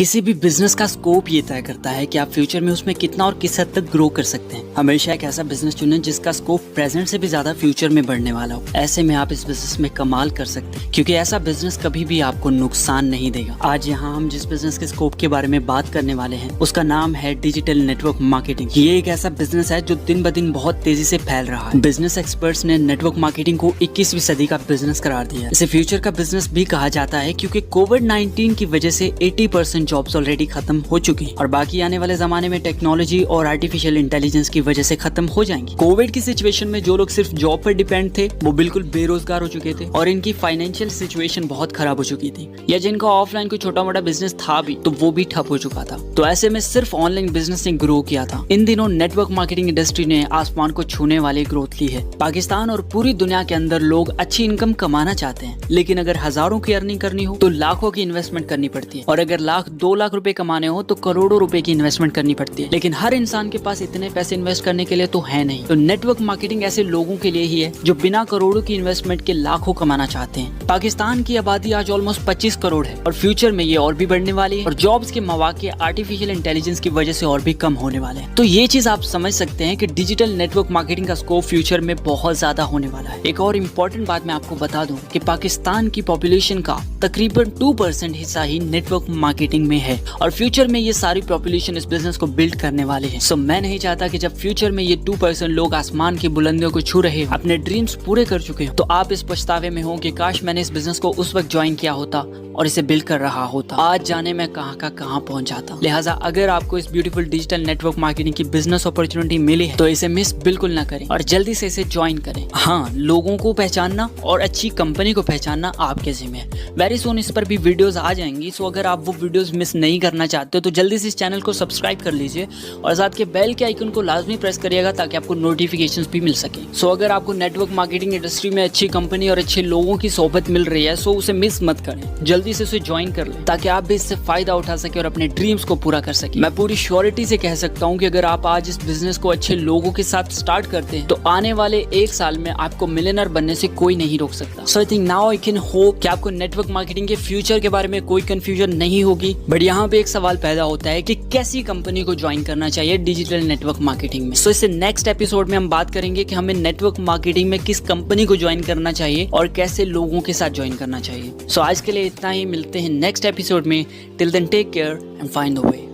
किसी भी बिजनेस का स्कोप ये तय करता है कि आप फ्यूचर में उसमें कितना और किस हद तक ग्रो कर सकते हैं। हमेशा एक ऐसा बिजनेस चुनें जिसका स्कोप प्रेजेंट से भी ज्यादा फ्यूचर में बढ़ने वाला हो। ऐसे में आप इस बिजनेस में कमाल कर सकते हैं, क्योंकि ऐसा बिजनेस कभी भी आपको नुकसान नहीं देगा। आज यहाँ हम जिस बिजनेस के स्कोप के बारे में बात करने वाले हैं उसका नाम है डिजिटल नेटवर्क मार्केटिंग। ये एक ऐसा बिजनेस है जो दिन ब दिन बहुत तेजी से फैल रहा है। बिजनेस एक्सपर्ट्स ने नेटवर्क मार्केटिंग को 21वीं सदी का बिजनेस करार दिया है। इसे फ्यूचर का बिजनेस भी कहा जाता है, क्योंकि कोविड-19 की वजह से 80% जॉब्स ऑलरेडी खत्म हो चुकी हैं और बाकी आने वाले जमाने में टेक्नोलॉजी और आर्टिफिशियल इंटेलिजेंस की वजह से खत्म हो जाएंगी। कोविड की सिचुएशन में जो लोग सिर्फ जॉब पर डिपेंड थे वो बिल्कुल बेरोजगार हो चुके थे और इनकी फाइनेंशियल सिचुएशन बहुत खराब हो चुकी थी, या जिनका ऑफलाइन कोई छोटा मोटा बिजनेस था भी तो वो भी ठप हो चुका था। तो ऐसे में सिर्फ ऑनलाइन बिजनेस ने ग्रो किया था। इन दिनों नेटवर्क मार्केटिंग इंडस्ट्री ने आसमान को छूने वाली ग्रोथ ली है। पाकिस्तान और पूरी दुनिया के अंदर लोग अच्छी इनकम कमाना चाहते हैं, लेकिन अगर हजारों की अर्निंग करनी हो तो लाखों की इन्वेस्टमेंट करनी पड़ती है, और अगर लाख 2 लाख रुपए कमाने हो तो करोड़ों रुपए की इन्वेस्टमेंट करनी पड़ती है। लेकिन हर इंसान के पास इतने पैसे इन्वेस्ट करने के लिए तो है नहीं। तो नेटवर्क मार्केटिंग ऐसे लोगों के लिए ही है जो बिना करोड़ों की इन्वेस्टमेंट के लाखों कमाना चाहते हैं। पाकिस्तान की आबादी आज ऑलमोस्ट 25 करोड़ है और फ्यूचर में ये और भी बढ़ने वाली है, और जॉब्स के मौके आर्टिफिशियल इंटेलिजेंस की वजह से और भी कम होने वाले हैं। तो ये चीज आप समझ सकते हैं कि डिजिटल नेटवर्क मार्केटिंग का स्कोप फ्यूचर में बहुत ज्यादा होने वाला है। एक और इम्पोर्टेंट बात मैं आपको बता दूं कि पाकिस्तान की पॉपुलेशन का तकरीबन 2% हिस्सा ही नेटवर्क मार्केटिंग में है, और फ्यूचर में ये सारी पॉपुलेशन इस बिजनेस को बिल्ड करने वाले हैं। सो मैं नहीं चाहता कि जब फ्यूचर में ये 2% लोग आसमान की बुलंदियों को छू रहे हो, अपने ड्रीम्स पूरे कर चुके हो, तो आप इस पछतावे में हो कि काश मैंने इस बिजनेस को उस वक्त ज्वाइन किया होता और इसे बिल्ड कर रहा होता। आज जाने में कहां का कहां पहुंच जाता। लिहाजा अगर आपको इस ब्यूटीफुल डिजिटल नेटवर्क मार्केटिंग की बिजनेस अपॉर्चुनिटी मिली है तो इसे मिस बिल्कुल ना करें और जल्दी से इसे ज्वाइन करें। हाँ, लोगों को पहचानना और अच्छी कंपनी को पहचानना आपके जिम्मे है। वेरी सून इस पर भी वीडियोस आ जाएंगी, सो अगर आप वो वीडियोस मिस नहीं करना चाहते हो तो जल्दी से इस चैनल को सब्सक्राइब कर लीजिए और साथ के बेल के आइकन को लाजमी प्रेस करिएगा ताकि आपको नोटिफिकेशंस भी मिल सके। सो अगर आपको नेटवर्क मार्केटिंग इंडस्ट्री में अच्छी कंपनी और अच्छे लोगों की सोहबत मिल रही है सो उसे मिस मत करें, जल्दी से उसे ज्वाइन कर लें ताकि आप भी इससे फायदा उठा सके और अपने ड्रीम्स को पूरा कर सके। मैं पूरी श्योरिटी से कह सकता हूँ कि अगर आप आज इस बिजनेस को अच्छे लोगों के साथ स्टार्ट करते हैं तो आने वाले 1 साल में आपको मिलियनर बनने से कोई नहीं रोक सकता। So I think now I can hope कि आपको नेटवर्क मार्केटिंग के फ्यूचर के बारे में कोई कंफ्यूजन नहीं होगी। बट यहाँ पे एक सवाल पैदा होता है कि कैसी कंपनी को ज्वाइन करना चाहिए डिजिटल नेटवर्क मार्केटिंग में। सो इससे नेक्स्ट एपिसोड में हम बात करेंगे कि हमें नेटवर्क मार्केटिंग में किस कंपनी को ज्वाइन करना चाहिए और कैसे लोगों के साथ ज्वाइन करना चाहिए। सो आज के लिए इतना ही, मिलते हैं नेक्स्ट एपिसोड में। Till then take care and find the way.